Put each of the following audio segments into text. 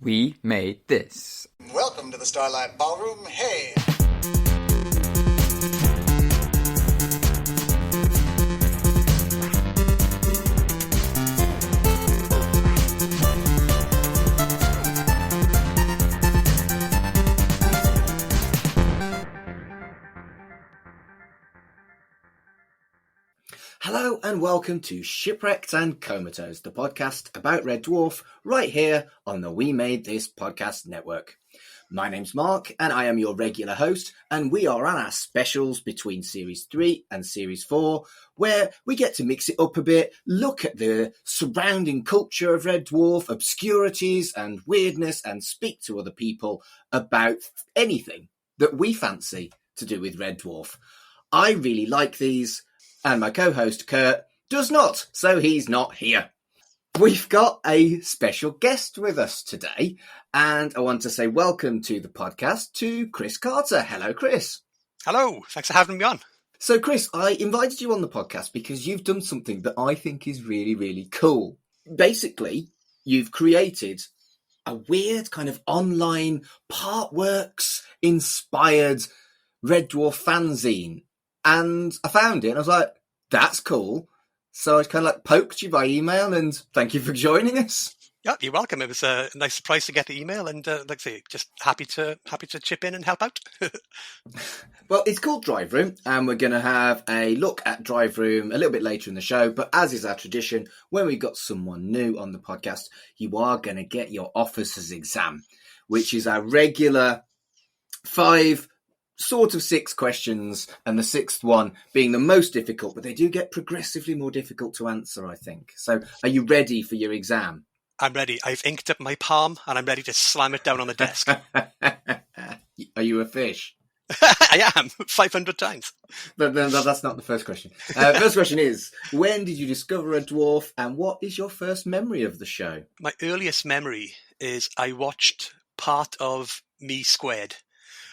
We made this. Welcome to the Starlight Ballroom. Hey! Hello and welcome to Shipwrecked and Comatose, the podcast about Red Dwarf, right here on the We Made This podcast network. My name's Mark and I am your regular host, and we are on our specials between Series 3 and Series 4, where we get to mix it up a bit, look at the surrounding culture of Red Dwarf, obscurities and weirdness, and speak to other people about anything that we fancy to do with Red Dwarf. I really like these. And my co-host, Kurt, does not, so he's not here. We've got a special guest with us today, and I want to say welcome to the podcast to Kris Carter. Hello, Kris. Hello, thanks for having me on. So, Kris, I invited you on the podcast because you've done something that I think is really, really cool. Basically, you've created a weird kind of online partworks-inspired Red Dwarf fanzine. And I found it and I was like, that's cool. So I kind of like poked you by email and thank you for joining us. Yeah, you're welcome. It was a nice surprise to get the email and like I say, just happy to chip in and help out. Well, it's called Drive Room and we're going to have a look at Drive Room a little bit later in the show. But as is our tradition, when we've got someone new on the podcast, you are going to get your officer's exam, which is our regular 5 sort of 6 questions, and the 6th one being the most difficult, but they do get progressively more difficult to answer, I think. So are you ready for your exam? I'm ready. I've inked up my palm and I'm ready to slam it down on the desk. Are you a fish? I am, 500 times. But that's not the first question. First question is, when did you discover a dwarf and what is your first memory of the show? My earliest memory is I watched part of Me Squared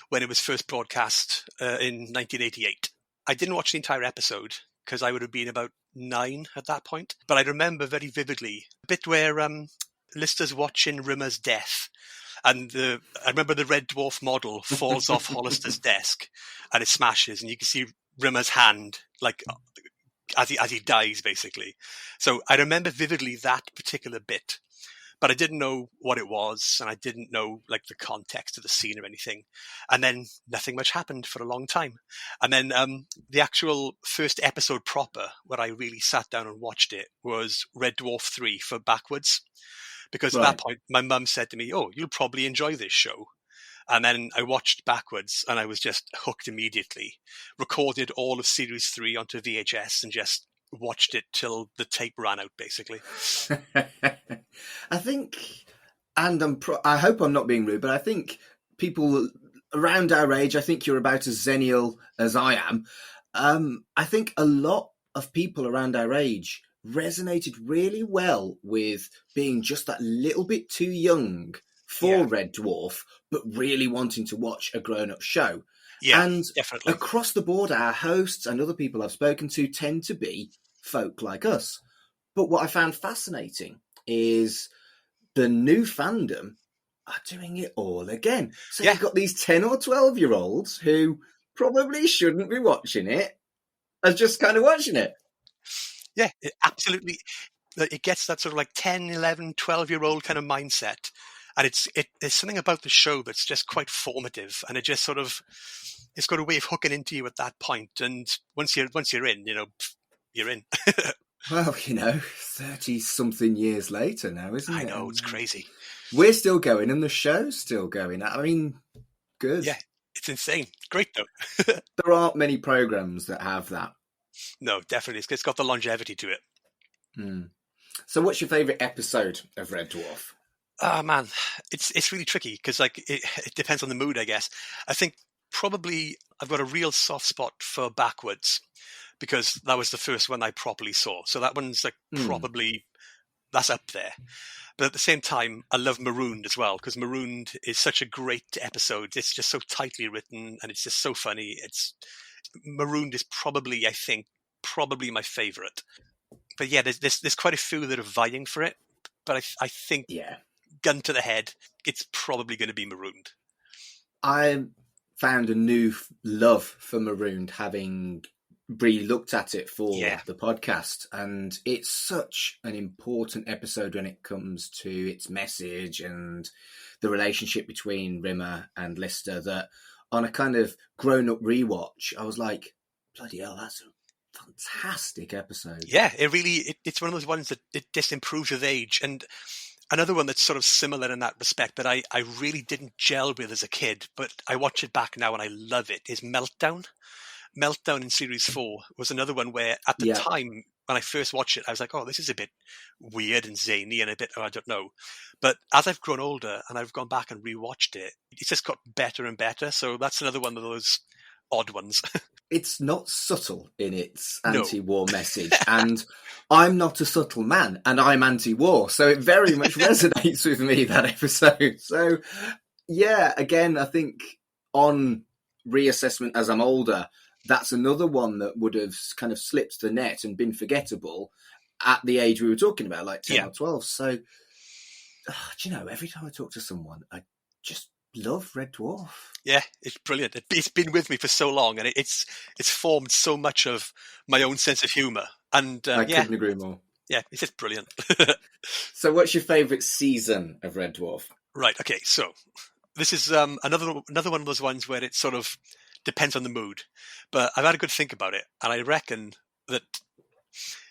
when it was first broadcast in 1988. I didn't watch the entire episode because I would have been about 9 at that point. But I remember very vividly a bit where Lister's watching Rimmer's death. And I remember the Red Dwarf model falls off Hollister's desk and it smashes. And you can see Rimmer's hand like as he dies, basically. So I remember vividly that particular bit. But I didn't know what it was, and I didn't know like the context of the scene or anything. And then nothing much happened for a long time. And then the actual first episode proper, where I really sat down and watched it, was Red Dwarf 3 for Backwards. Because at that point, my mum said to me, "Oh, you'll probably enjoy this show." And then I watched Backwards, and I was just hooked immediately. Recorded all of Series 3 onto VHS and just watched it till the tape ran out, basically. I think, and I hope I'm not being rude, but I think people around our age, I think you're about as zennial as I am. I think a lot of people around our age resonated really well with being just that little bit too young for Red Dwarf, but really wanting to watch a grown-up show. Yeah, and definitely. Across the board, our hosts and other people I've spoken to tend to be folk like us. But what I found fascinating is the new fandom are doing it all again. So you've got these 10 or 12-year-olds who probably shouldn't be watching it, are just kind of watching it. Yeah, absolutely. It gets that sort of like 10, 11, 12-year-old kind of mindset. And there's something about the show that's just quite formative, and it just sort of, it's got a way of hooking into you at that point. And once you're in, you're in. Well, 30-something years later now, isn't it? I know, it's crazy. We're still going and the show's still going. I mean, good. Yeah, it's insane. Great, though. There aren't many programs that have that. No, definitely. It's got the longevity to it. So what's your favourite episode of Red Dwarf? Oh, man, it's really tricky because it depends on the mood, I guess. I think probably I've got a real soft spot for Backwards because that was the first one I properly saw. So that one's probably, that's up there. But at the same time, I love Marooned as well because Marooned is such a great episode. It's just so tightly written and it's just so funny. Marooned is probably, I think, my favourite. But yeah, there's quite a few that are vying for it. But I think gun to the head, it's probably going to be Marooned. I found a new love for Marooned, having really looked at it for the podcast, and it's such an important episode when it comes to its message and the relationship between Rimmer and Lister, that on a kind of grown-up rewatch, I was like, bloody hell, that's a fantastic episode. Yeah, it's one of those ones that it just improves with age. And another one that's sort of similar in that respect, but I really didn't gel with as a kid, but I watch it back now and I love it, is Meltdown. Meltdown in Series 4 was another one where at the time, when I first watched it, I was like, oh, this is a bit weird and zany and a bit, I don't know. But as I've grown older and I've gone back and rewatched it, it's just got better and better. So that's another one of those odd ones. It's not subtle in its anti-war message, and I'm not a subtle man, and I'm anti-war, so it very much resonates with me, that episode. So, yeah, again, I think on reassessment as I'm older, that's another one that would have kind of slipped the net and been forgettable at the age we were talking about, like 10 or 12. So, do you know, every time I talk to someone, I just love Red Dwarf. Yeah, it's brilliant. It's been with me for so long, and it's formed so much of my own sense of humour. And I couldn't agree more. Yeah, it's just brilliant. So, what's your favourite season of Red Dwarf? Right. Okay. So, this is another one of those ones where it sort of depends on the mood. But I've had a good think about it, and I reckon that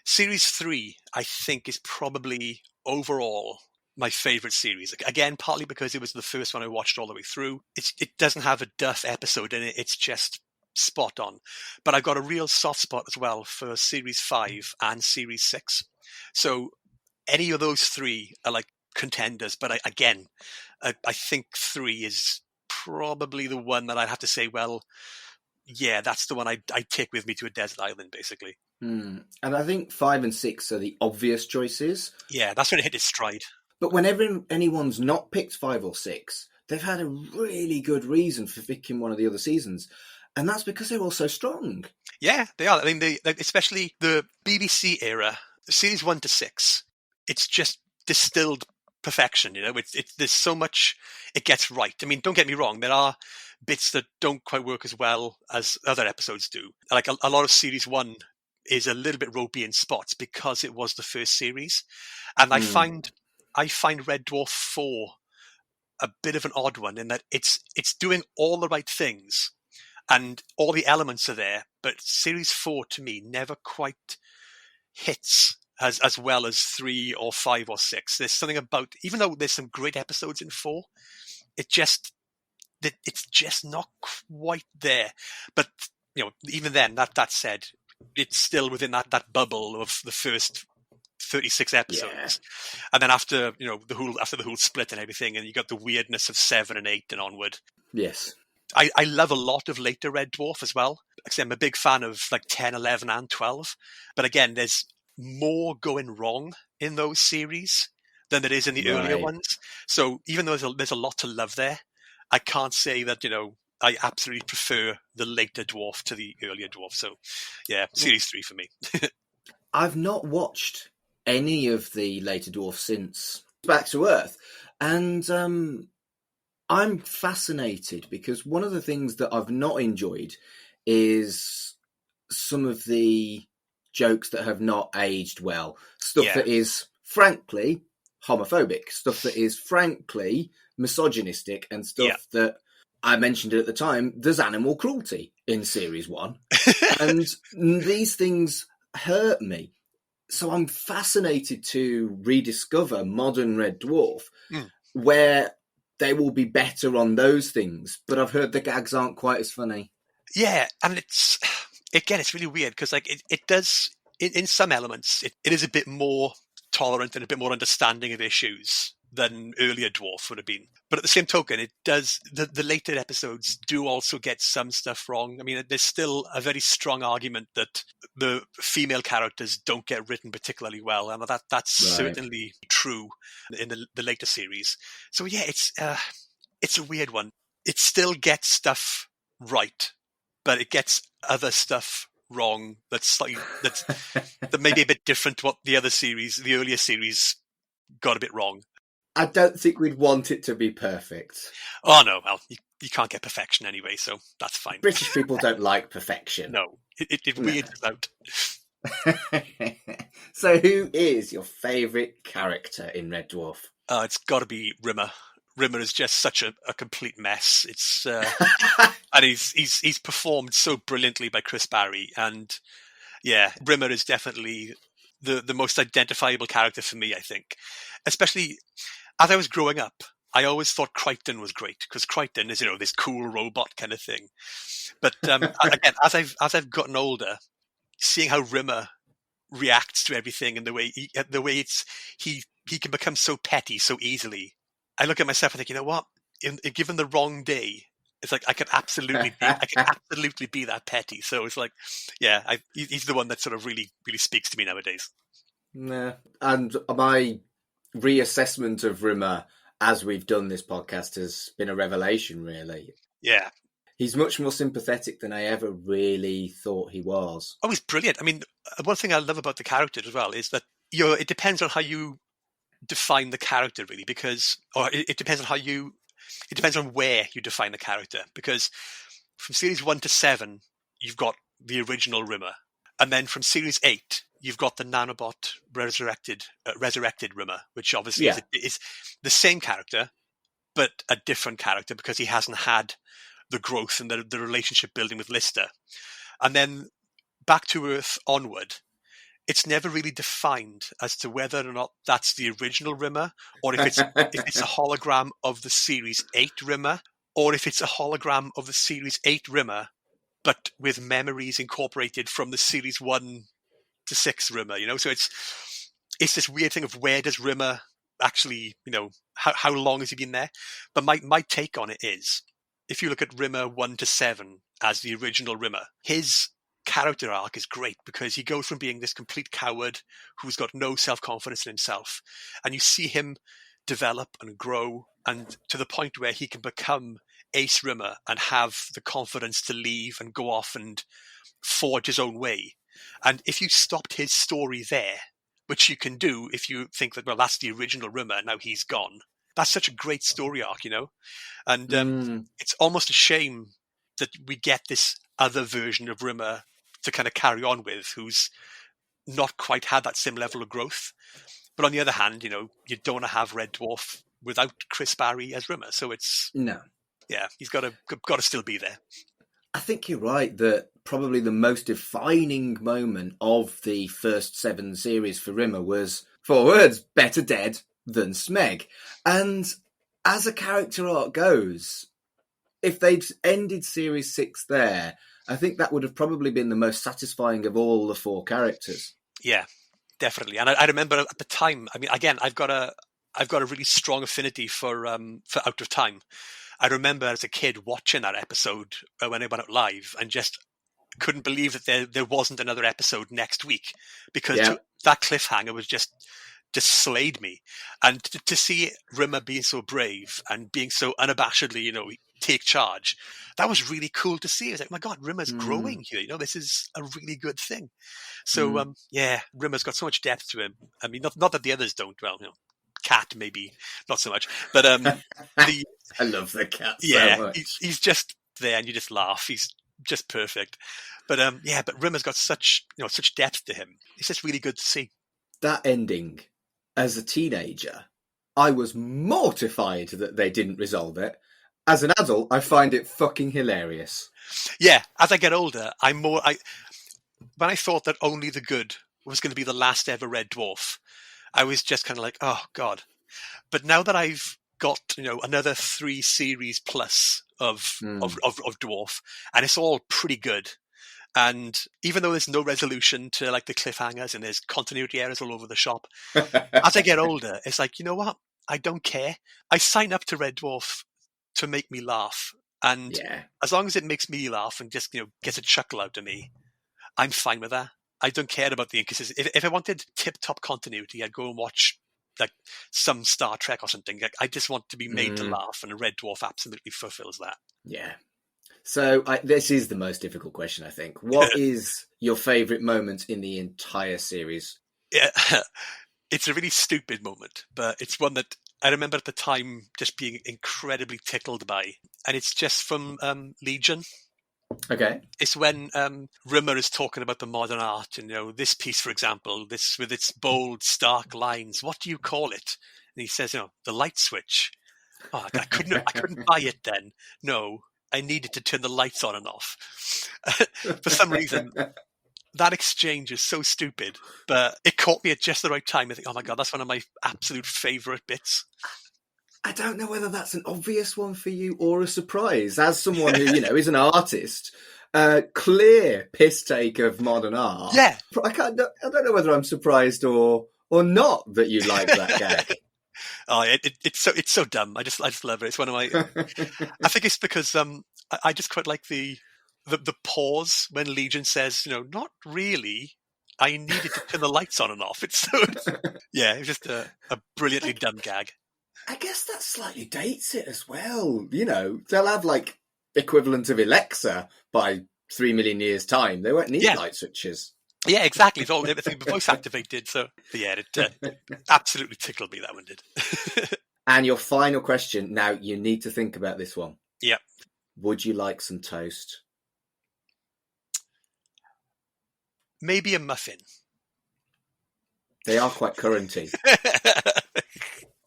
Series 3, I think, is probably overall my favourite series. Again, partly because it was the first one I watched all the way through. It doesn't have a duff episode in it. It's just spot on. But I've got a real soft spot as well for Series 5 and Series 6. So any of those three are like contenders. But I think 3 is probably the one that I'd have to say, well, yeah, that's the one I take with me to a desert island, basically. And I think 5 and 6 are the obvious choices. Yeah, that's when it hit its stride. But whenever anyone's not picked 5 or 6, they've had a really good reason for picking one of the other seasons. And that's because they're all so strong. Yeah, they are. I mean, they especially the BBC era, Series 1 to 6, it's just distilled perfection, you know. There's so much it gets right. I mean, don't get me wrong, there are bits that don't quite work as well as other episodes do. Like a lot of Series 1 is a little bit ropey in spots because it was the first series. And I find Red Dwarf 4 a bit of an odd one in that it's doing all the right things and all the elements are there, but Series 4 to me never quite hits as well as 3 or 5 or 6. There's something about, even though there's some great episodes in 4, it's just not quite there. But you know, even then, that said, it's still within that bubble of the first 36 episodes. Yeah. And then after the whole split and everything, and you got the weirdness of 7 and 8 and onward. Yes. I love a lot of later Red Dwarf as well. Actually, I'm a big fan of like 10, 11 and 12. But again, there's more going wrong in those series than there is in the earlier ones. So even though there's a lot to love there, I can't say that, I absolutely prefer the later Dwarf to the earlier Dwarf. So yeah, Series 3 for me. I've not watched any of the later Dwarf since Back to Earth. And I'm fascinated because one of the things that I've not enjoyed is some of the jokes that have not aged well. Stuff that is frankly homophobic, stuff that is frankly misogynistic, and stuff that, I mentioned it at the time, there's animal cruelty in Series 1. And these things hurt me. So I'm fascinated to rediscover modern Red Dwarf, where they will be better on those things. But I've heard the gags aren't quite as funny. Yeah, and it's really weird because like it does, in some elements, it is a bit more tolerant and a bit more understanding of issues than earlier Dwarf would have been. But at the same token, it does, the later episodes do also get some stuff wrong. I mean, there's still a very strong argument that the female characters don't get written particularly well, and that's certainly true in the later series. So yeah, it's a weird one. It still gets stuff right, but it gets other stuff wrong that may be a bit different to what the earlier series got a bit wrong. I don't think we'd want it to be perfect. Oh no, well, you can't get perfection anyway, so that's fine. British people don't like perfection. No, it weirds us out. So who is your favourite character in Red Dwarf? It's got to be Rimmer. Rimmer is just such a complete mess. It's and he's performed so brilliantly by Chris Barry, and yeah, Rimmer is definitely the most identifiable character for me, I think. Especially as I was growing up, I always thought Crichton was great because Crichton is, this cool robot kind of thing. But again, as I've gotten older, seeing how Rimmer reacts to everything and the way he can become so petty so easily, I look at myself and think, you know what? Given the wrong day, it's like I could absolutely be that petty. So it's like, yeah, he's the one that sort of really really speaks to me nowadays. Nah. And my reassessment of Rimmer as we've done this podcast has been a revelation, really. Yeah. He's much more sympathetic than I ever really thought he was. Oh, he's brilliant. I mean, one thing I love about the character as well is that it depends on how you define the character, really, or it depends on where you define the character, because from series 1 to 7, you've got the original Rimmer. And then from series 8, you've got the nanobot resurrected Rimmer, which obviously is the same character, but a different character because he hasn't had the growth and the relationship building with Lister. And then back to Earth onward, it's never really defined as to whether or not that's the original Rimmer, or if it's a hologram of the Series 8 Rimmer, or if it's a hologram of the Series 8 Rimmer, but with memories incorporated from the Series 1 to 6 Rimmer, So it's this weird thing of where does Rimmer actually, how long has he been there? But my take on it is, if you look at Rimmer 1 to 7 as the original Rimmer, his character arc is great because he goes from being this complete coward who's got no self-confidence in himself, and you see him develop and grow, and to the point where he can become Ace Rimmer and have the confidence to leave and go off and forge his own way. And if you stopped his story there, which you can do if you think that, well, that's the original Rimmer, now he's gone, that's such a great story arc, And it's almost a shame that we get this other version of Rimmer to kind of carry on with, who's not quite had that same level of growth. But on the other hand, you don't want to have Red Dwarf without Chris Barry as Rimmer. So it's he's got to still be there. I think you're right that probably the most defining moment of the first 7 series for Rimmer was 4 words: better dead than Smeg. And as a character arc goes, if they'd ended series 6 there, I think that would have probably been the most satisfying of all the 4 characters. Yeah, definitely. And I remember at the time, I mean, again, I've got a really strong affinity for Out of Time. I remember as a kid watching that episode when it went out live and just couldn't believe that there wasn't another episode next week, because that cliffhanger was just slayed me. And to see Rimmer being so brave and being so unabashedly, take charge, that was really cool to see. It's like, my God, Rimmer's growing here. This is a really good thing. So, Rimmer's got so much depth to him. I mean, not that the others don't. Well, Cat maybe not so much, but I love the cat so much. He's just there, and you just laugh. He's just perfect. But but Rimmer's got such depth to him. It's just really good to see. That ending, as a teenager, I was mortified that they didn't resolve it. As an adult, I find it fucking hilarious. Yeah, as I get older, when I thought that Only the Good was going to be the last ever Red Dwarf, I was just kind of like, oh God. But now that I've got, another 3 series plus of Dwarf, and it's all pretty good. And even though there's no resolution to like the cliffhangers and there's continuity errors all over the shop, as I get older, it's like, you know what? I don't care. I sign up to Red Dwarf to make me laugh. And as long as it makes me laugh and just, gets a chuckle out of me, I'm fine with that. I don't care about the inconsistency. If I wanted tip-top continuity, I'd go and watch like some Star Trek or something. Like, I just want to be made to laugh, and a Red Dwarf absolutely fulfills that. Yeah. So this is the most difficult question, I think. What is your favourite moment in the entire series? Yeah, it's a really stupid moment, but it's one that I remember at the time just being incredibly tickled by, and it's just from Legion. Okay. It's when Rimmer is talking about the modern art, and this piece, for example, this with its bold, stark lines. What do you call it? And he says, the light switch. Oh, I couldn't buy it then. No, I needed to turn the lights on and off. For some reason, that exchange is so stupid, but it caught me at just the right time. I think, oh my God, that's one of my absolute favourite bits. I don't know whether that's an obvious one for you or a surprise. As someone who, is an artist, clear piss take of modern art. Yeah. I don't know whether I'm surprised or not that you like that gag. Oh, it's so dumb. I just love it. It's one of my. I think it's because I just quite like the pause when Legion says, not really. I needed to turn the lights on and off. It's just a brilliantly dumb gag. I guess that slightly dates it as well. They'll have equivalent of Alexa by 3 million years' time. They won't need light switches. Yeah, exactly. It's all everything voice activated. So, it absolutely tickled me. That one did. And your final question. Now you need to think about this one. Yeah. Would you like some toast? Maybe a muffin. They are quite currenty.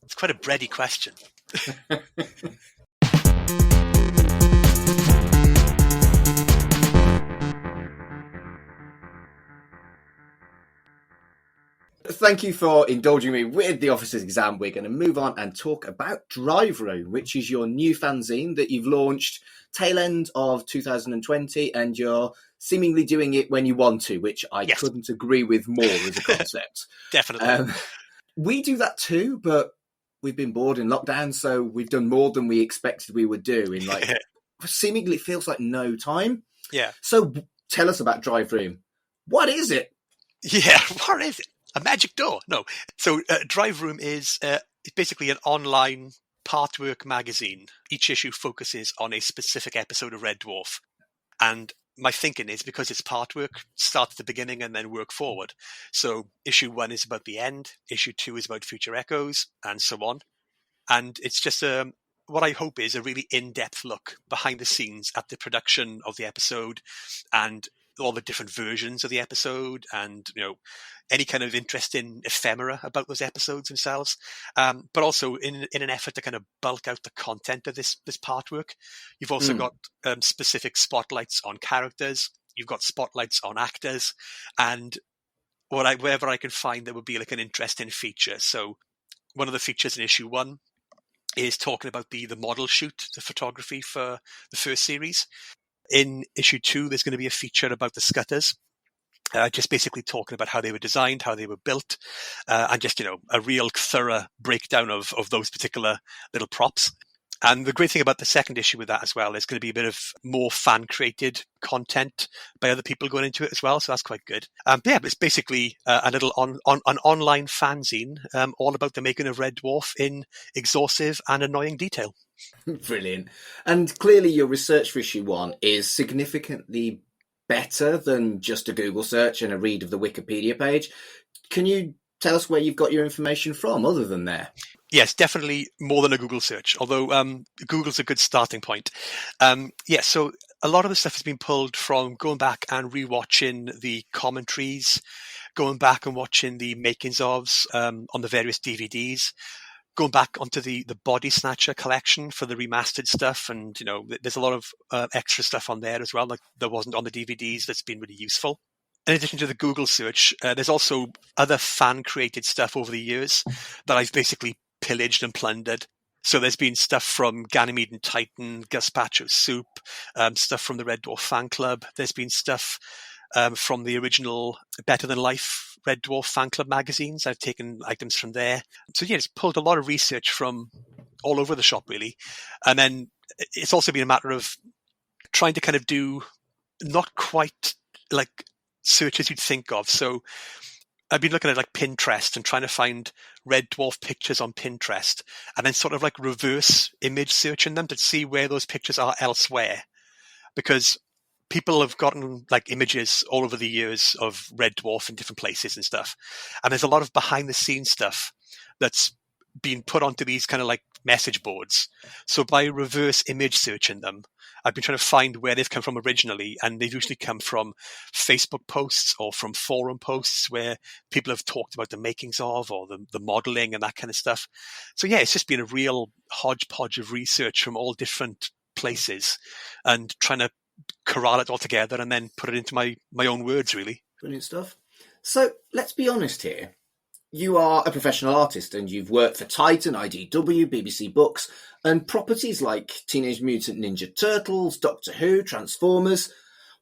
It's quite a bready question. Thank you for indulging me with the officer's exam. We're going to move on and talk about Drive Room, which is your new fanzine that you've launched tail end of 2020, and you're seemingly doing it when you want to, which I couldn't agree with more as a concept. Definitely. We do that too, but we've been bored in lockdown, so we've done more than we expected we would do in seemingly it feels like no time. Yeah. So tell us about Drive Room. What is it? Yeah, what is it? A magic door? No. So Drive Room is basically an online partwork magazine. Each issue focuses on a specific episode of Red Dwarf. And my thinking is, because it's partwork, start at the beginning and then work forward. So issue 1 is about the end, issue 2 is about future echoes, and so on. And it's just what I hope is a really in-depth look behind the scenes at the production of the episode and all the different versions of the episode, and any kind of interesting ephemera about those episodes themselves, but also in an effort to kind of bulk out the content of this partwork. You've also got specific spotlights on characters. You've got spotlights on actors, and wherever I can find there would be an interesting feature. So one of the features in issue 1 is talking about the model shoot, the photography for the first series. In issue 2, there's going to be a feature about the scutters, just basically talking about how they were designed, how they were built, and just, a real thorough breakdown of those particular little props. And the great thing about the second issue with that as well, there's going to be a bit of more fan-created content by other people going into it as well, so that's quite good. But it's basically a little an online fanzine all about the making of Red Dwarf in exhaustive and annoying detail. Brilliant. And clearly your research for issue 1 is significantly better than just a Google search and a read of the Wikipedia page. Can you tell us where you've got your information from other than there? Yes, definitely more than a Google search, although Google's a good starting point. So a lot of the stuff has been pulled from going back and rewatching the commentaries, going back and watching the makings ofs on the various DVDs, going back onto the Body Snatcher collection for the remastered stuff. And, there's a lot of extra stuff on there as well, like there wasn't on the DVDs, that's been really useful. In addition to the Google search, there's also other fan-created stuff over the years that I've basically pillaged and plundered. So there's been stuff from Ganymede and Titan, Gazpacho Soup, stuff from the Red Dwarf Fan Club. There's been stuff from the original Better Than Life Red Dwarf Fan Club magazines. I've taken items from there. So it's pulled a lot of research from all over the shop, really. And then it's also been a matter of trying to kind of do not quite like searches you'd think of. So I've been looking at Pinterest and trying to find Red Dwarf pictures on Pinterest, and then sort of reverse image searching them to see where those pictures are elsewhere. Because people have gotten images all over the years of Red Dwarf in different places and stuff. And there's a lot of behind the scenes stuff that's been put onto these kind of like message boards. So by reverse image searching them, I've been trying to find where they've come from originally, and they've usually come from Facebook posts or from forum posts where people have talked about the makings of or the modeling and that kind of stuff. So yeah, it's just been a real hodgepodge of research from all different places and trying to corral it all together and then put it into my own words, really. Brilliant stuff. So let's be honest here. You are a professional artist and you've worked for Titan, IDW, BBC Books, and properties like Teenage Mutant Ninja Turtles, Doctor Who, Transformers.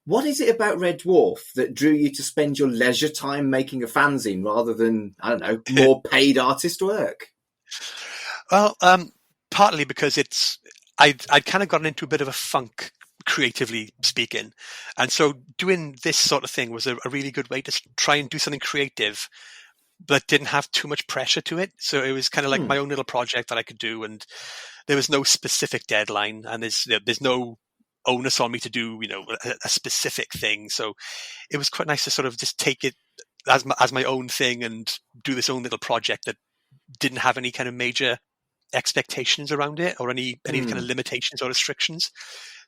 What is it about Red Dwarf that drew you to spend your leisure time making a fanzine rather than, I don't know, more paid artist work? Well, partly because I'd kind of gotten into a bit of a funk, creatively speaking. And so doing this sort of thing was a really good way to try and do something creative but didn't have too much pressure to it. So it was kind of like my own little project that I could do, and there was no specific deadline, and there's no onus on me to do, a specific thing. So it was quite nice to sort of just take it as my own thing and do this own little project that didn't have any kind of major expectations around it or any kind of limitations or restrictions.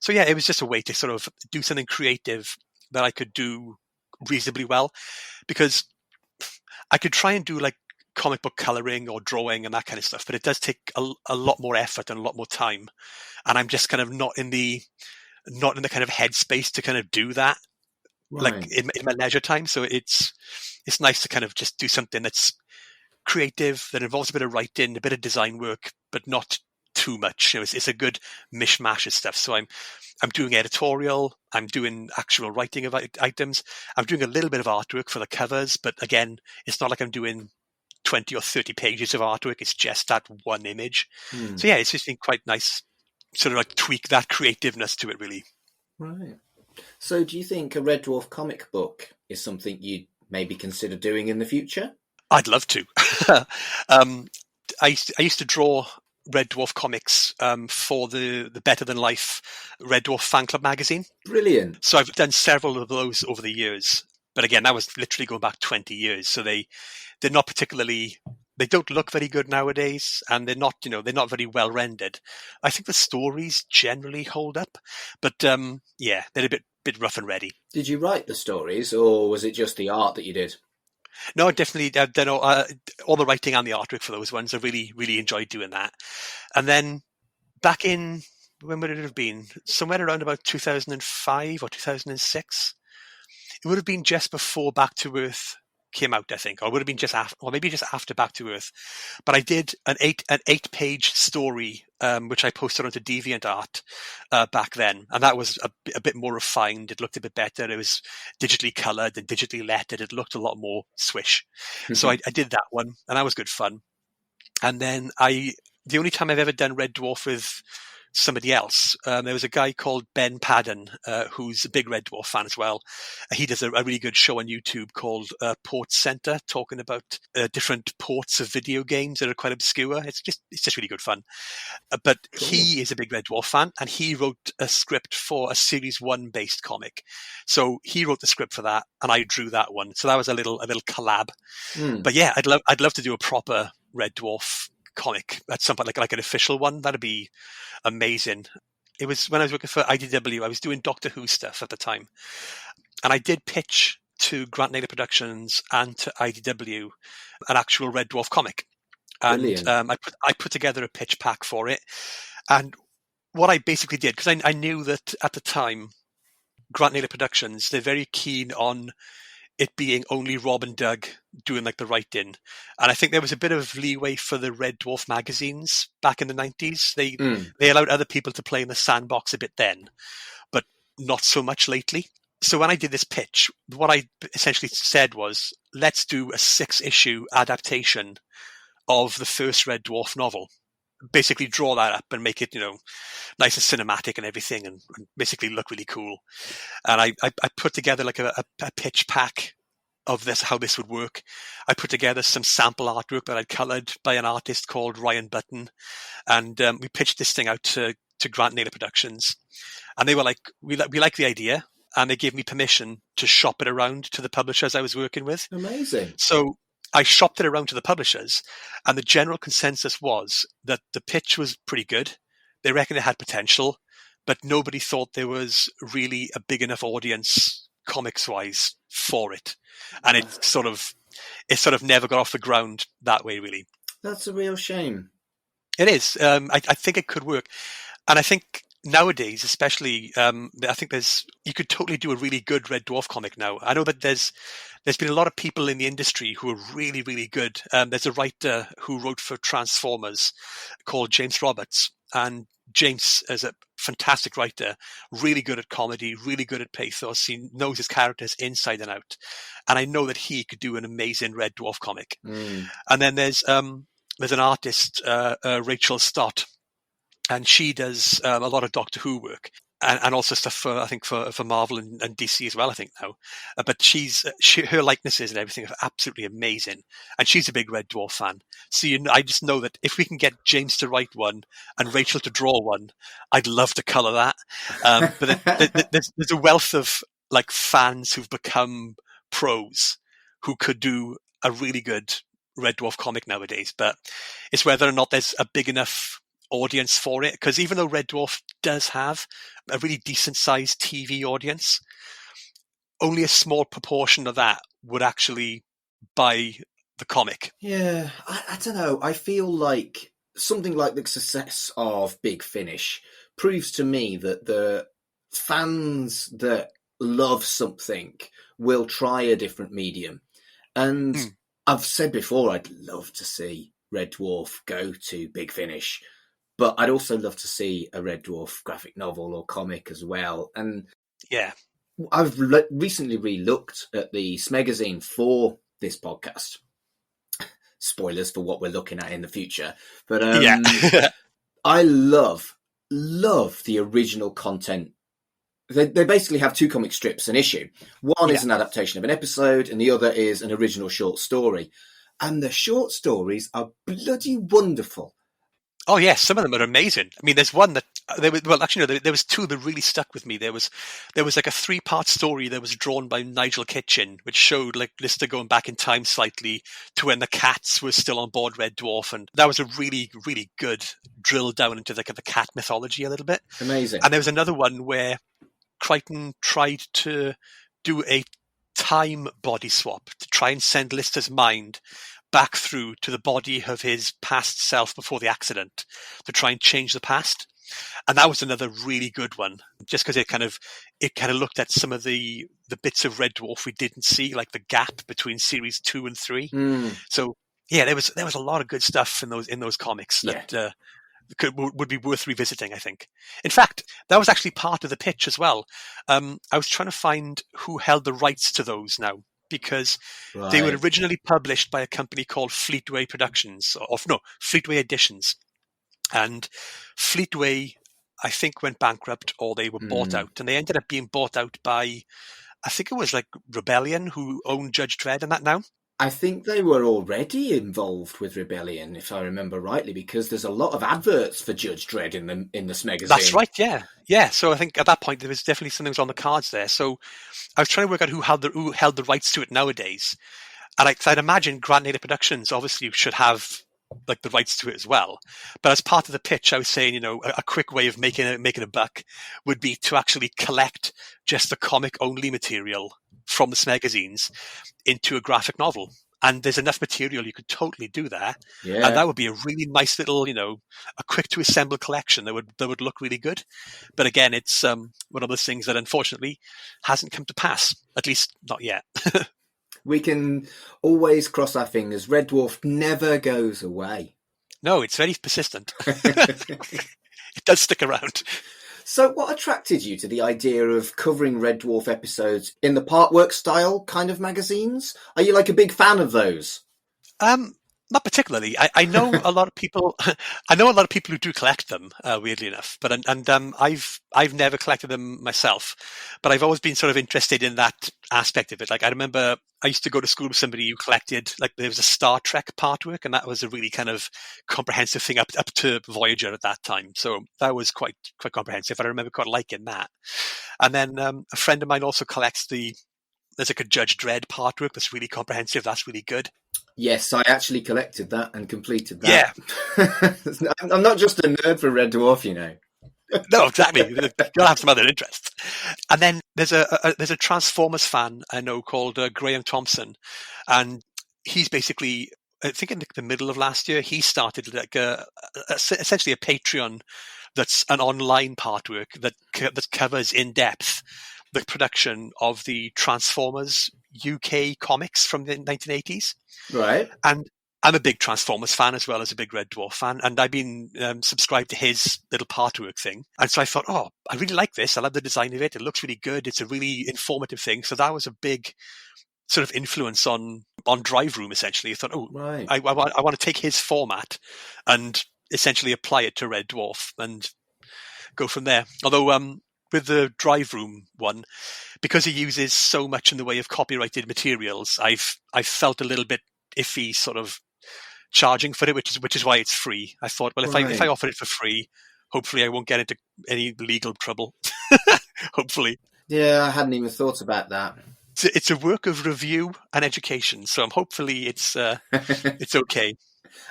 So yeah, it was just a way to sort of do something creative that I could do reasonably well, because I could try and do like comic book coloring or drawing and that kind of stuff, but it does take a lot more effort and a lot more time. And I'm just kind of not in the kind of headspace to kind of do that, Right. like in my leisure time. So it's nice to kind of just do something that's creative, that involves a bit of writing, a bit of design work, but not too much. It's a good mishmash of stuff. So I'm doing editorial, I'm doing actual writing of items, I'm doing a little bit of artwork for the covers, but again, it's not like I'm doing 20 or 30 pages of artwork. It's just that one image. So yeah, it's just been quite nice, sort of like tweak that creativeness to it, really. Right. So do you think a Red Dwarf comic book is something you'd maybe consider doing in the future? I'd love to. I used to draw Red Dwarf comics for the Better Than Life Red Dwarf Fan Club magazine. Brilliant. So I've done several of those over the years. But again, that was literally going back 20 years. So they're not particularly, they don't look very good nowadays, and they're not very well rendered. I think the stories generally hold up, but yeah, they're a bit rough and ready. Did you write the stories, or was it just the art that you did? No, definitely. I've done all the writing and the artwork for those ones. I really, really enjoyed doing that. And then back in, when would it have been? Somewhere around about 2005 or 2006. It would have been just before Back to Earth came out, I think, or it would have been just after, or maybe just after Back to Earth. But I did an 8-page story, which I posted onto DeviantArt back then, and that was a bit more refined. It looked a bit better. It was digitally coloured and digitally lettered. It looked a lot more swish. So I did that one, and that was good fun. And then the only time I've ever done Red Dwarf with somebody else, there was a guy called Ben Padden, who's a big Red Dwarf fan as well. He does a really good show on YouTube called Port Center, talking about different ports of video games that are quite obscure. It's just really good fun. But cool. He is a big Red Dwarf fan, and he wrote a script for a Series 1 based comic. So he wrote the script for that, and I drew that one. So that was a little collab. But yeah, I'd love to do a proper Red Dwarf comic at some point, like an official one. That'd be amazing. It was when I was working for IDW, I was doing Doctor Who stuff at the time, and I did pitch to Grant Naylor Productions and to IDW an actual Red Dwarf comic. And I put together a pitch pack for it. And what I basically did, because I knew that at the time, Grant Naylor Productions, they're very keen on it being only Rob and Doug doing like the writing. And I think there was a bit of leeway for the Red Dwarf magazines back in the 90s. They allowed other people to play in the sandbox a bit then, but not so much lately. So when I did this pitch, what I essentially said was, let's do a 6-issue adaptation of the first Red Dwarf novel. Basically draw that up and make it, nice and cinematic and everything, and basically look really cool. And I put together like a pitch pack of how this would work. I put together some sample artwork that I'd coloured by an artist called Ryan Button, and we pitched this thing out to Grant Naylor Productions, and they were like, we like the idea, and they gave me permission to shop it around to the publishers I was working with. Amazing. So I shopped it around to the publishers, and the general consensus was that the pitch was pretty good. They reckon it had potential, but nobody thought there was really a big enough audience comics-wise for it. And it sort of never got off the ground that way, really. That's a real shame. It is. I think it could work. And I think nowadays, especially, I think you could totally do a really good Red Dwarf comic now. I know that there's been a lot of people in the industry who are really, really good. There's a writer who wrote for Transformers called James Roberts, and James is a fantastic writer, really good at comedy, really good at pathos. He knows his characters inside and out. And I know that he could do an amazing Red Dwarf comic. And then there's an artist, Rachel Stott, and she does a lot of Doctor Who work, and also stuff for Marvel and DC as well, I think now. But her likenesses and everything are absolutely amazing, and she's a big Red Dwarf fan. So I just know that if we can get James to write one and Rachel to draw one, I'd love to colour that. But there's a wealth of like fans who've become pros who could do a really good Red Dwarf comic nowadays. But it's whether or not there's a big enough audience for it, because even though Red Dwarf does have a really decent sized TV audience, only a small proportion of that would actually buy the comic. Yeah, I don't know. I feel like something like the success of Big Finish proves to me that the fans that love something will try a different medium. And I've said before, I'd love to see Red Dwarf go to Big Finish. But I'd also love to see a Red Dwarf graphic novel or comic as well. And yeah, I've recently re-looked at the Smegazine for this podcast. Spoilers for what we're looking at in the future. But I love the original content. They basically have two comic strips an issue. One is an adaptation of an episode, and the other is an original short story. And the short stories are bloody wonderful. Oh yes, some of them are amazing. I mean, there's one that there was two that really stuck with me. There was like a 3-part story that was drawn by Nigel Kitchen, which showed like Lister going back in time slightly to when the cats were still on board Red Dwarf, and that was a really, really good drill down into the cat mythology a little bit. Amazing. And there was another one where Crichton tried to do a time body swap to try and send Lister's mind back through to the body of his past self before the accident to try and change the past. And that was another really good one, just because it kind of looked at some of the bits of Red Dwarf we didn't see, like the gap between series 2 and 3. So yeah, there was a lot of good stuff in those comics that would be worth revisiting, I think. In fact, that was actually part of the pitch as well. I was trying to find who held the rights to those now, because they were originally published by a company called Fleetway Productions, Fleetway Editions. And Fleetway, I think, went bankrupt or they were bought out. And they ended up being bought out by, I think it was like Rebellion, who owned Judge Dredd and that now. I think they were already involved with Rebellion, if I remember rightly, because there's a lot of adverts for Judge Dredd in the Smegazine. That's right, yeah. So I think at that point there was definitely something on the cards there. So I was trying to work out who held the rights to it nowadays, and I'd imagine Grant Nader Productions obviously should have like the rights to it as well. But as part of the pitch, I was saying, a quick way of making a buck would be to actually collect just the comic only material from the Smegazines into a graphic novel. And there's enough material you could totally do that. Yeah. And that would be a really nice little, a quick to assemble collection that would look really good. But again, it's one of those things that unfortunately hasn't come to pass, at least not yet. We can always cross our fingers. Red Dwarf never goes away. No, it's very persistent. It does stick around. So what attracted you to the idea of covering Red Dwarf episodes in the partworks style kind of magazines? Are you like a big fan of those? Not particularly. I know a lot of people. I know a lot of people who do collect them. Weirdly enough, but I've never collected them myself. But I've always been sort of interested in that aspect of it. Like I remember I used to go to school with somebody who collected. Like there was a Star Trek partwork, and that was a really kind of comprehensive thing up to Voyager at that time. So that was quite comprehensive. I remember quite liking that. And then a friend of mine also collects the There's like a Judge Dredd partwork that's really comprehensive. That's really good. Yes, I actually collected that and completed Yeah. that. I'm not just a nerd for Red Dwarf, you know. No, exactly. You'll have some other interests. And then there's a Transformers fan I know called Graham Thompson, and he's basically, I think in the middle of last year, he started like essentially a Patreon that's an online partwork that covers in depth the production of the Transformers UK comics from the 1980s. Right. And I'm a big Transformers fan as well as a big Red Dwarf fan, and I've been subscribed to his little partwork thing. And so I thought, oh, I really like this. I love the design of it. It looks really good. It's a really informative thing. So that was a big sort of influence on Drive Room, essentially. I thought, oh, Right. I want to take his format and essentially apply it to Red Dwarf and go from there. Although with the Drive Room one, because he uses so much in the way of copyrighted materials, I've felt a little bit iffy sort of charging for it, which is why it's free. I thought, well, if I offer it for free, hopefully I won't get into any legal trouble. Hopefully. Yeah, I hadn't even thought about that. It's a work of review and education, so hopefully it's okay.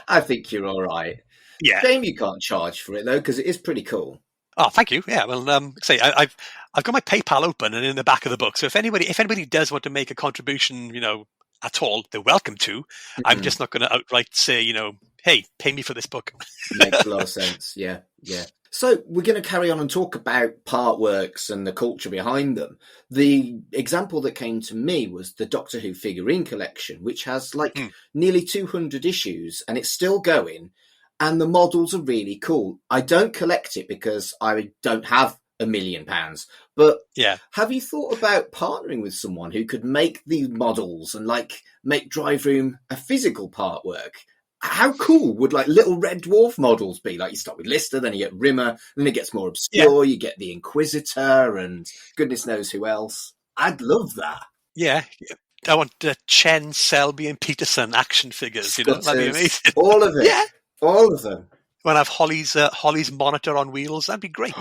I think you're all right. Yeah. Shame you can't charge for it though, because it is pretty cool. Oh, thank you. Yeah, well, I've got my PayPal open and in the back of the book. So if anybody does want to make a contribution, at all, they're welcome to. Mm-hmm. I'm just not going to outright say, hey, pay me for this book. Makes a lot of sense. Yeah. So we're going to carry on and talk about partworks and the culture behind them. The example that came to me was the Doctor Who figurine collection, which has nearly 200 issues and it's still going. And the models are really cool. I don't collect it because I don't have £1 million. But yeah, have you thought about partnering with someone who could make these models and make Drive Room a physical partwork? How cool would little Red Dwarf models be? You start with Lister, then you get Rimmer, then it gets more obscure. Yeah. You get the Inquisitor and goodness knows who else. I'd love that. Yeah. I want Chen, Selby and Peterson action figures. Scutters, that'd be amazing. All of it. Yeah. All of them. When I have Holly's monitor on wheels, that'd be great.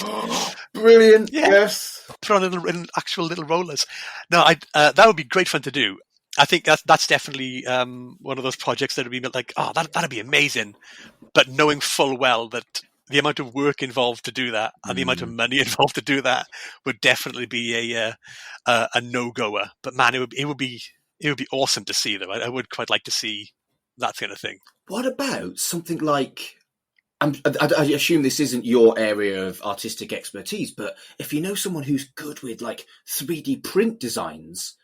Brilliant. Yeah. Yes. Put on actual little rollers. No, that would be great fun to do. I think that's definitely one of those projects that would be that'd be amazing. But knowing full well that the amount of work involved to do that and the amount of money involved to do that would definitely be a no-goer. But man, it would be awesome to see though. I would quite like to see that kind of thing. What about something like? I assume this isn't your area of artistic expertise, but if you know someone who's good with 3D print designs,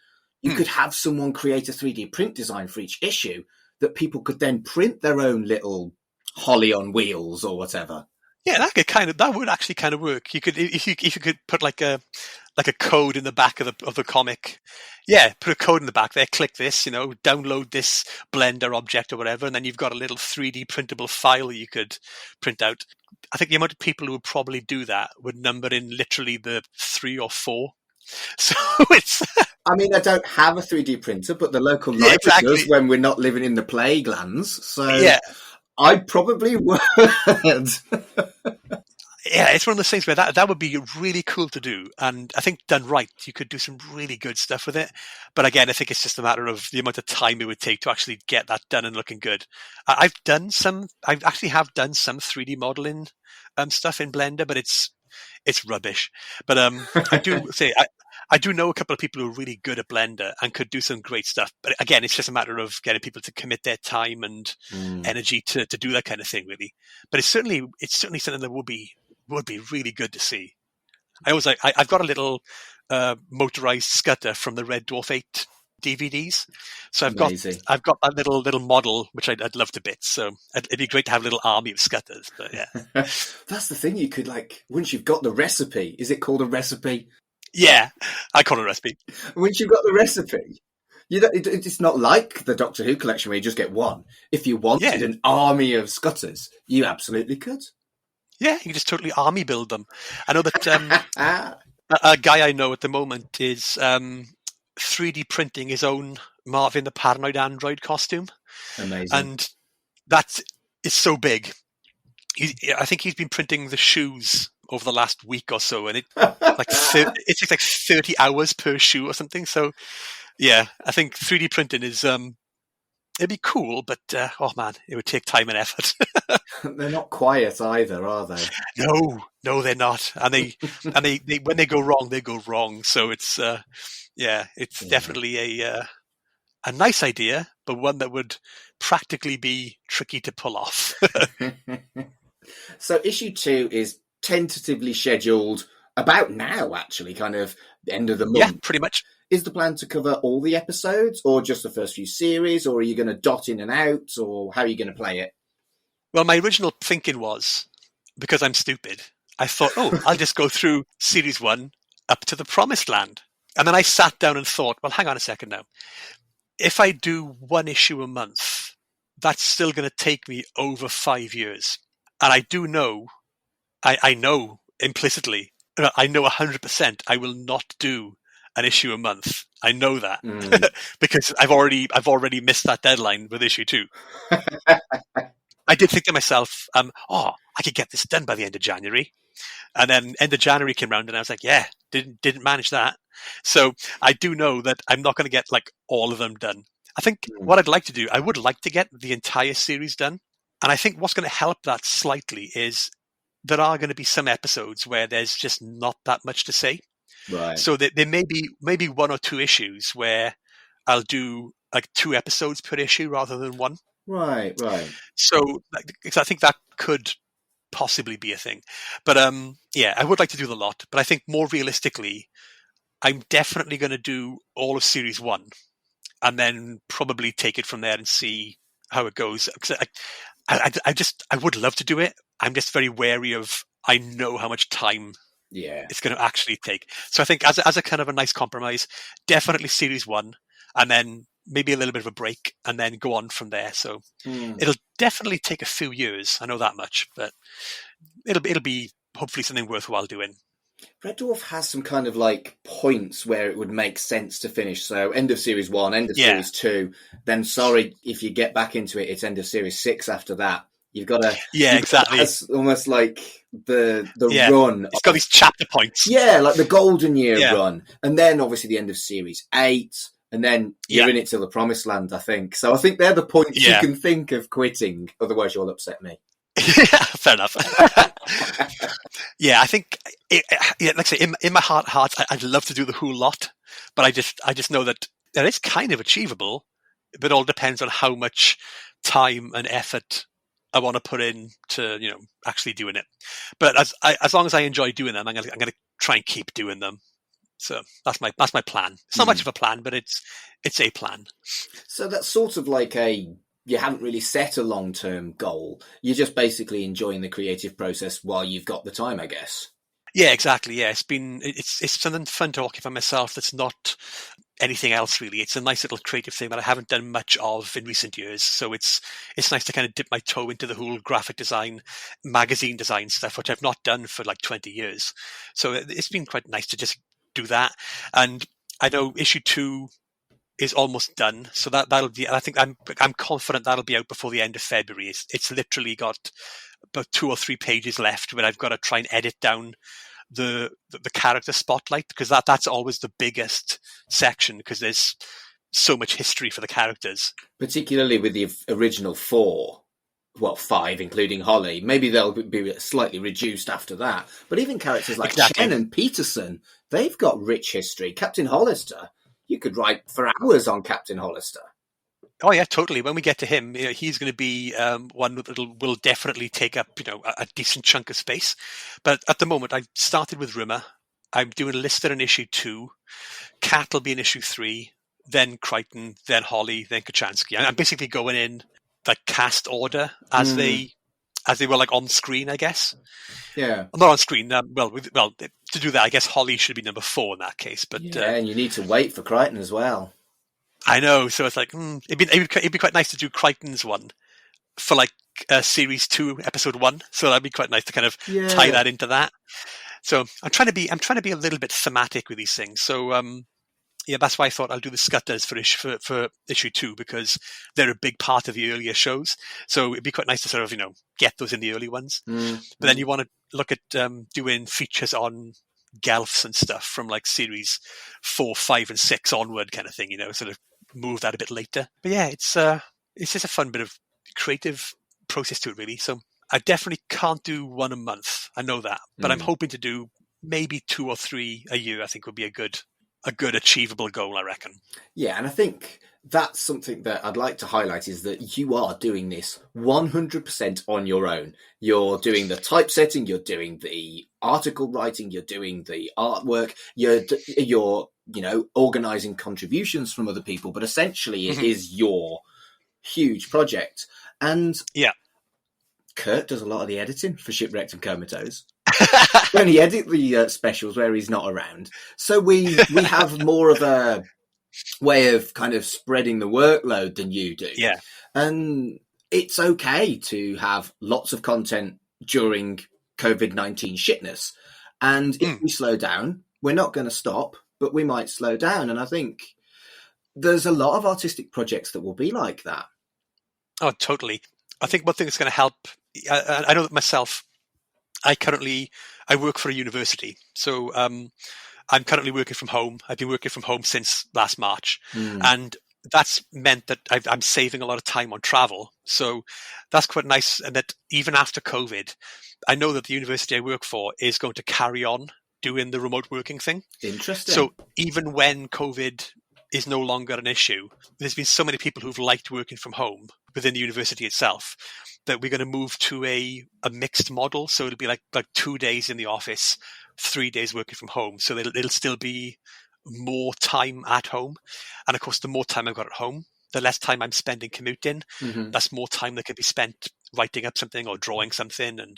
you could have someone create a 3D print design for each issue that people could then print their own little Holly on wheels or whatever. Yeah, that would actually kind of work. You could if you could put a code in the back of the comic. Yeah, put a code in the back there, click this, download this Blender object or whatever, and then you've got a little 3D printable file you could print out. I think the amount of people who would probably do that would number in literally the 3 or 4. So it's... I mean, I don't have a 3D printer, but the local library does when we're not living in the plague lands. So yeah. I probably would. Yeah, it's one of those things where that would be really cool to do. And I think done right, you could do some really good stuff with it. But again, I think it's just a matter of the amount of time it would take to actually get that done and looking good. I actually have done some 3D modeling stuff in Blender, but it's rubbish. But I do say I do know a couple of people who are really good at Blender and could do some great stuff. But again, it's just a matter of getting people to commit their time and energy to do that kind of thing, really. But it's certainly something that would be really good to see. I've got a little motorized scudder from the Red Dwarf 8 DVDs. So I've got that little model, which I'd love to bits. So it'd be great to have a little army of scutters. But yeah, that's the thing. You could once you've got the recipe. Is it called a recipe? Yeah, I call it a recipe. Once you've got the recipe, it's not like the Doctor Who collection where you just get one. If you wanted an army of scutters, you absolutely could. Yeah, you can just totally army build them. I know that a guy I know at the moment is 3D printing his own Marvin the Paranoid Android costume. Amazing. And that is so big. I think he's been printing the shoes over the last week or so, and it takes 30 hours per shoe or something. So Yeah, I think 3D printing is it'd be cool, but oh man, it would take time and effort. They're not quiet either, are they? No, they're not. And they when they go wrong, they go wrong. So it's it's definitely a nice idea, but one that would practically be tricky to pull off. So issue 2 is tentatively scheduled about now, actually, kind of the end of the month. Yeah, pretty much. Is the plan to cover all the episodes, or just the first few series, or are you going to dot in and out, or how are you going to play it? Well, my original thinking was, because I'm stupid, I thought, I'll just go through series 1 up to the Promised Land. And then I sat down and thought, well, hang on a second now. If I do one issue a month, that's still going to take me over 5 years. And I do know, I know implicitly, I know 100% I will not do an issue a month. I know that because I've already missed that deadline with issue 2. I did think to myself, I could get this done by the end of January. And then end of January came around and I was like, yeah, didn't manage that. So I do know that I'm not going to get like all of them done. I think what I'd like to do, I would like to get the entire series done. And I think what's going to help that slightly is there are going to be some episodes where there's just not that much to say. Right. So there may be maybe 1 or 2 issues where I'll do like 2 episodes per issue rather than 1. Right. So I think that could possibly be a thing. But I would like to do the lot. But I think more realistically, I'm definitely going to do all of series 1 and then probably take it from there and see how it goes. I would love to do it. I'm just very wary of, I know how much time it's going to actually take. So I think as a kind of a nice compromise, definitely series 1 and then maybe a little bit of a break and then go on from there. So it'll definitely take a few years. I know that much, but it'll be hopefully something worthwhile doing. Red Dwarf has some kind of like points where it would make sense to finish. So end of series 1, end of series 2. Then sorry if you get back into it, it's end of series 6 after that. You've got to exactly. It's almost like the run. It's got these chapter points. Yeah, like the Golden Year run, and then obviously the end of series 8, and then you're in it till the Promised Land. I think so. I think they're the points you can think of quitting. Otherwise, you'll upset me. Fair enough. I think, like I say, in my heart, I'd love to do the whole lot, but I just know that it's kind of achievable, but it all depends on how much time and effort I want to put in to, actually doing it. But as long as I enjoy doing them, I'm going to try and keep doing them. So that's my plan. It's not much of a plan, but it's a plan. So that's sort of like you haven't really set a long-term goal. You're just basically enjoying the creative process while you've got the time, I guess. Yeah, exactly. Yeah, it's something fun to occupy myself. That's not anything else really. It's a nice little creative thing that I haven't done much of in recent years. So it's nice to kind of dip my toe into the whole graphic design, magazine design stuff, which I've not done for like 20 years. So it's been quite nice to just do that. And I know issue 2 is almost done. So that'll be, I think I'm confident that'll be out before the end of February. It's literally got about 2 or 3 pages left where I've got to try and edit down the character spotlight, because that's always the biggest section, because there's so much history for the characters. Particularly with the original 4, 5, including Holly. Maybe they'll be slightly reduced after that. But even characters like Chen and Peterson, they've got rich history. Captain Hollister, you could write for hours on Captain Hollister. Oh yeah, totally. When we get to him, he's going to be one that will definitely take up, a decent chunk of space. But at the moment, I've started with Rimmer. I'm doing Lister in issue 2. Cat will be in issue 3. Then Crichton, then Holly, then Kachansky. I'm basically going in like cast order as they were like on screen, I guess. Yeah, not on screen. Well, to do that, I guess Holly should be number 4 in that case. But and you need to wait for Crichton as well. I know, so it's like it'd be quite nice to do Crichton's one for like series 2, episode 1. So that'd be quite nice to kind of tie that into that. So I'm trying to be a little bit thematic with these things. So that's why I thought I'll do the Scutters for issue 2, because they're a big part of the earlier shows. So it'd be quite nice to sort of get those in the early ones. But then you want to look at doing features on Guelphs and stuff from like series 4, 5, and 6 onward kind of thing, sort of move that a bit later. But yeah, it's just a fun bit of creative process to it, really. So I definitely can't do one a month. I know that, but I'm hoping to do maybe 2 or 3 a year. I think would be a good achievable goal, I reckon. Yeah, and I think that's something that I'd like to highlight is that you are doing this 100% on your own. You're doing the typesetting, you're doing the article writing, you're doing the artwork, you're organising contributions from other people, but essentially it is your huge project. And yeah, Kurt does a lot of the editing for Shipwrecked and Comatose. We only edit the specials where he's not around. So we have more of a way of kind of spreading the workload than you do. Yeah. And it's okay to have lots of content during COVID-19 shitness. And if we slow down, we're not going to stop, but we might slow down. And I think there's a lot of artistic projects that will be like that. Oh, totally. I think one thing that's going to help, I know that myself, I work for a university. So I'm currently working from home. I've been working from home since last March. And that's meant that I'm saving a lot of time on travel. So that's quite nice. And that even after COVID, I know that the university I work for is going to carry on doing the remote working thing. Interesting. So even when COVID is no longer an issue, there's been so many people who've liked working from home within the university itself that we're going to move to a mixed model. So it'll be like 2 days in the office, 3 days working from home. So it'll still be more time at home. And of course, the more time I've got at home, the less time I'm spending commuting. That's more time that can be spent writing up something or drawing something and,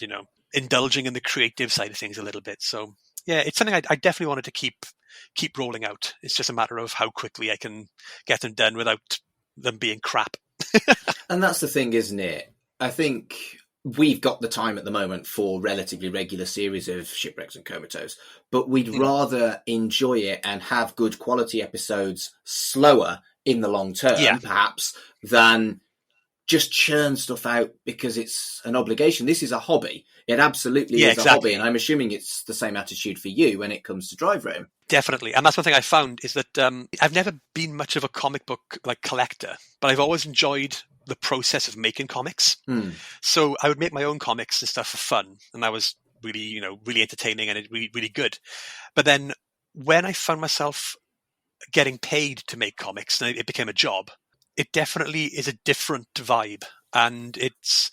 indulging in the creative side of things a little bit. So yeah, it's something I definitely wanted to keep rolling out. It's just a matter of how quickly I can get them done without them being crap. And that's the thing, isn't it? I think we've got the time at the moment for relatively regular series of Shipwrecks and Comatose, but we'd rather enjoy it and have good quality episodes slower in the long term, perhaps, than just churn stuff out because it's an obligation. This is a hobby. It absolutely is a hobby, and I'm assuming it's the same attitude for you when it comes to Drive Room. Definitely. And that's one thing I found is that I've never been much of a comic book collector, but I've always enjoyed the process of making comics. So I would make my own comics and stuff for fun. And that was really, really entertaining and really, really good. But then when I found myself getting paid to make comics and it became a job, it definitely is a different vibe. And it's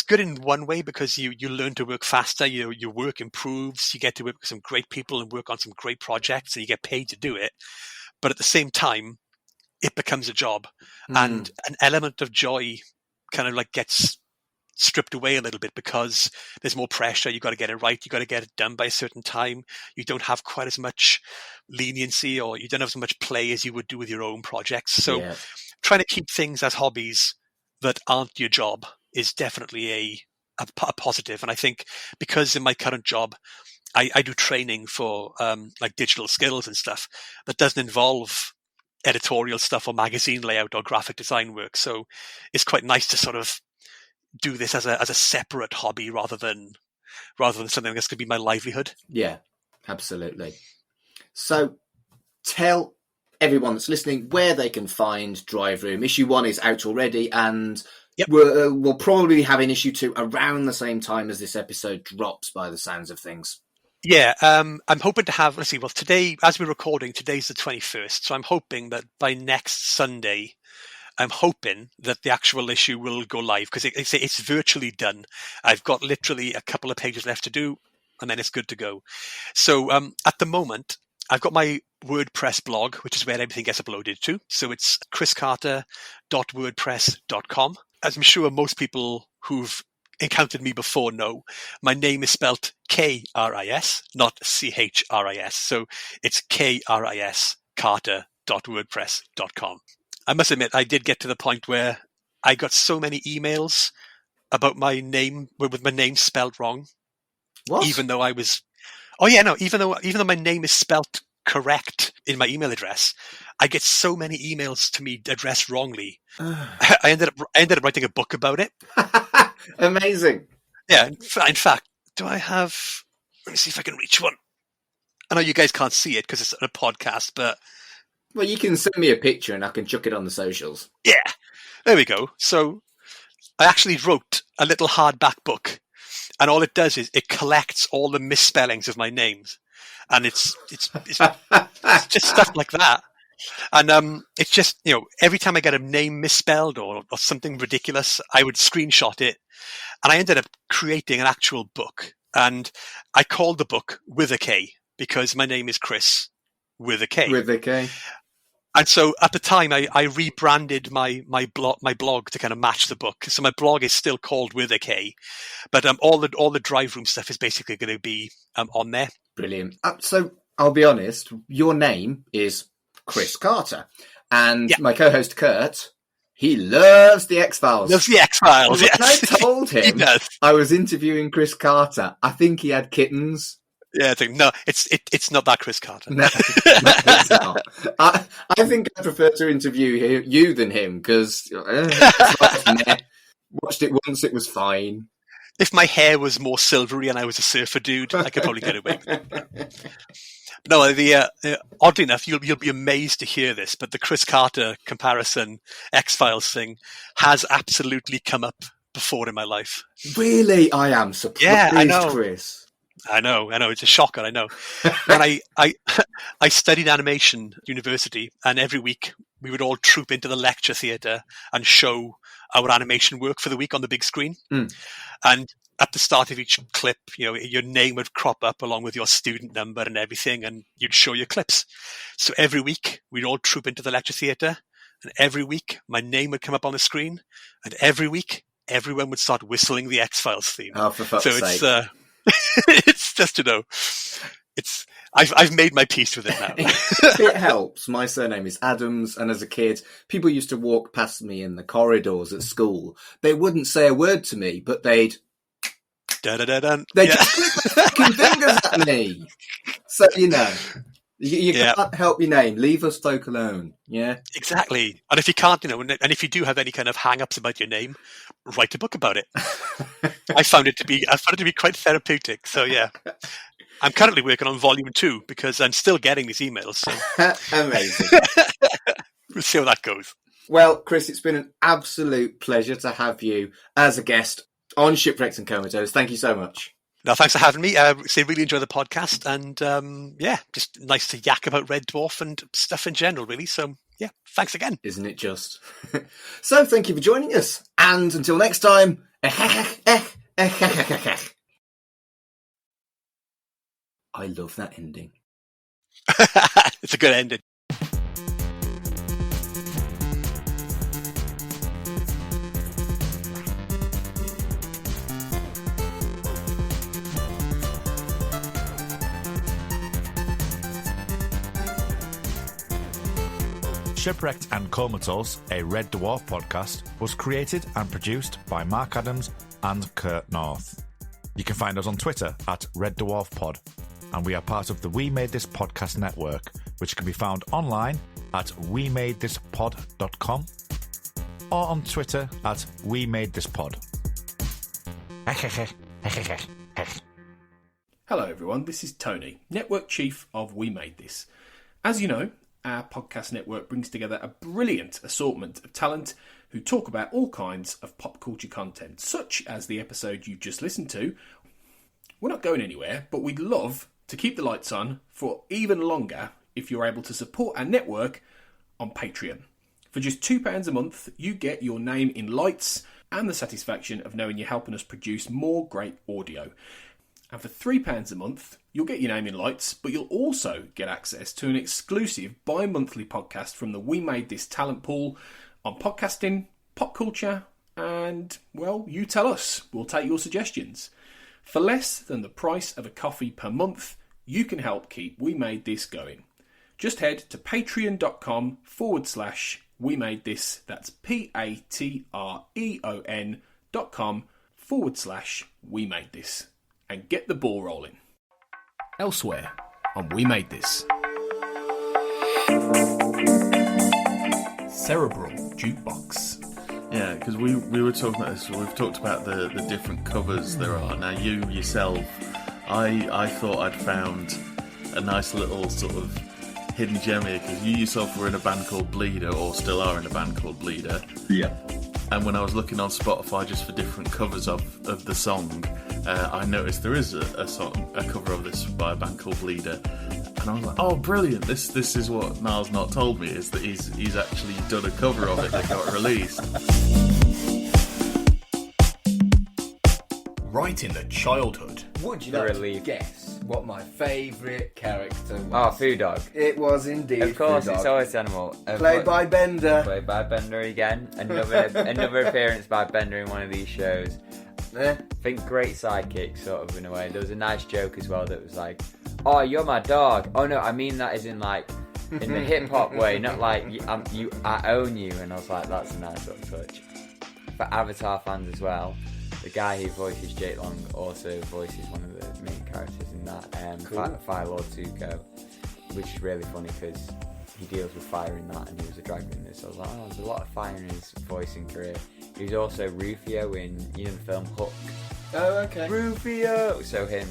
good in one way because you learn to work faster, your work improves, you get to work with some great people and work on some great projects and you get paid to do it. But at the same time, it becomes a job and an element of joy kind of gets stripped away a little bit because there's more pressure. You've got to get it right. You've got to get it done by a certain time. You don't have quite as much leniency or you don't have as much play as you would do with your own projects. So trying to keep things as hobbies that aren't your job is definitely a positive. And I think because in my current job, I do training for digital skills and stuff that doesn't involve editorial stuff or magazine layout or graphic design work. So it's quite nice to sort of do this as a separate hobby rather than something that's going to be my livelihood. Yeah, absolutely. So tell everyone that's listening where they can find Drive Room. Issue 1 is out already and we'll probably have an issue 2 around the same time as this episode drops by the sounds of things. Yeah, I'm hoping to have, today, as we're recording, today's the 21st, so I'm hoping that by next Sunday, I'm hoping that the actual issue will go live, because it's virtually done. I've got literally a couple of pages left to do, and then it's good to go. So at the moment, I've got my WordPress blog, which is where everything gets uploaded to. So it's kriscarter.wordpress.com. As I'm sure most people who've encountered me before know, my name is spelt K-R-I-S, not C-H-R-I-S. So it's K-R-I-S, carter.wordpress.com. I must admit, I did get to the point where I got so many emails about my name, with my name spelled wrong. What? Even though even though my name is spelt correct in my email address, I get so many emails to me addressed wrongly. I ended up writing a book about it. Amazing. Yeah, in fact, do I have... Let me see if I can reach one. I know you guys can't see it because it's a podcast, but Well, you can send me a picture and I can chuck it on the socials. yeah, there we go. So I actually wrote a little hardback book, and all it does is it collects all the misspellings of my names, and it's just stuff like that. And it's just, every time I get a name misspelled or something ridiculous, I would screenshot it, and I ended up creating an actual book. And I called the book With a K because my name is Kris with a K. With a K. And so at the time, I rebranded my blog to kind of match the book. So my blog is still called With a K, but all the drive room stuff is basically going to be on there. Brilliant. So I'll be honest, your name is Kris Carter, and my co-host Kurt, he loves the X-Files. Loves the X-Files. When Yes. I told him I was interviewing Kris Carter, I think he had kittens. Yeah, I think, no, it's not that Kris Carter. No, it's not. I think I prefer to interview you than him because watched it once, it was fine. If my hair was more silvery and I was a surfer dude, I could probably get away with it. No, oddly enough, you'll be amazed to hear this, but the Kris Carter comparison X-Files thing has absolutely come up before in my life. Really? I am surprised, yeah, I know. Kris. I know. It's a shocker. I know. When I studied animation at university, and every week we would all troop into the lecture theatre and show our animation work for the week on the big screen. And at the start of each clip, your name would crop up along with your student number and everything, and you'd show your clips. So every week we'd all troop into the lecture theatre, and every week my name would come up on the screen, and every week everyone would start whistling the X-Files theme. Oh, for fuck's sake. So it's just I've made my peace with it now. It helps. My surname is Adams, and as a kid, people used to walk past me in the corridors at school. They wouldn't say a word to me, but they'd just click their fucking fingers at me. So you can't help your name. Leave us folk alone. Yeah, exactly. And if you can't, and if you do have any kind of hang-ups about your name, write a book about it. I found it to be quite therapeutic. So yeah, I'm currently working on volume 2 because I'm still getting these emails. So. Amazing. We'll see how that goes. Well, Kris, it's been an absolute pleasure to have you as a guest on Shipwrecked and Comatose. Thank you so much. No, thanks for having me. Really enjoy the podcast, and just nice to yak about Red Dwarf and stuff in general, really. So yeah, thanks again. Isn't it just? So thank you for joining us, and until next time. I love that ending. It's a good ending. Shipwrecked and Comatose, a Red Dwarf podcast, was created and produced by Mark Adams and Kurt North. You can find us on Twitter at Red Dwarf Pod, and we are part of the We Made This Podcast network, which can be found online at wemadethispod.com or on Twitter at We Made This Pod. Hello everyone, this is Tony, Network Chief of We Made This. As you know, our podcast network brings together a brilliant assortment of talent who talk about all kinds of pop culture content, such as the episode you just listened to. We're not going anywhere, but we'd love to keep the lights on for even longer if you're able to support our network on Patreon. For just £2 a month, you get your name in lights and the satisfaction of knowing you're helping us produce more great audio. And for £3 a month, you'll get your name in lights, but you'll also get access to an exclusive bi-monthly podcast from the We Made This talent pool on podcasting, pop culture, and, well, you tell us. We'll take your suggestions. For less than the price of a coffee per month, you can help keep We Made This going. Just head to patreon.com/We Made This. That's patreon.com/We Made This. And get the ball rolling. Elsewhere on We Made This. Cerebral Jukebox. Yeah, because we were talking about this. We've talked about the different covers there are. Now, you yourself, I thought I'd found a nice little sort of hidden gem here, because you yourself were in a band called Bleeder, or still are in a band called Bleeder. Yeah. And when I was looking on Spotify just for different covers of the song, I noticed there is a cover of this by a band called Bleeder. And I was like, oh, brilliant, this is what Niall's not told me, is that he's actually done a cover of it that got released. Right in the childhood. Would you like to guess what my favourite character was? Oh, Foo Dog. It was indeed Of course, Foo Dog. it's always Animal. Played by Bender. Played by Bender again. Another appearance by Bender in one of these shows. I think great sidekick, sort of, in a way. There was a nice joke as well that was like, oh, you're my dog. Oh, no, I mean that as in, like, in the hip-hop way, not like, I own you. And I was like, that's a nice little touch. For Avatar fans as well, the guy who voices Jake Long also voices one of the main characters in that, Fire Lord Zuko, which is really funny because he deals with fire in that, and he was a dragon in this. So I was like, oh, there's a lot of fire in his voicing career. He was also Rufio in, the film Hook. Oh, okay. Rufio! So him.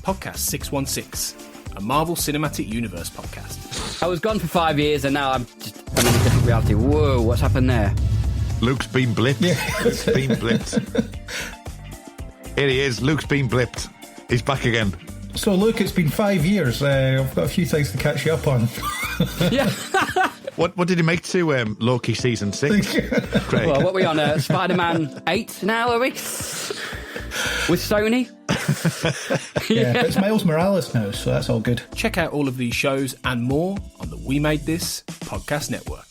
Podcast 616, a Marvel Cinematic Universe podcast. I was gone for 5 years and now I'm in a different reality. Whoa, what's happened there? Luke's been blipped. Luke's been blipped. Here he is. Luke's been blipped. He's back again. So, Luke, it's been 5 years. I've got a few things to catch you up on. Yeah. What did he make to Loki season 6? Craig? Well, what are we on? Spider-Man 8 now, are we? With Sony? Yeah, but it's Miles Morales now, so that's all good. Check out all of these shows and more on the We Made This podcast network.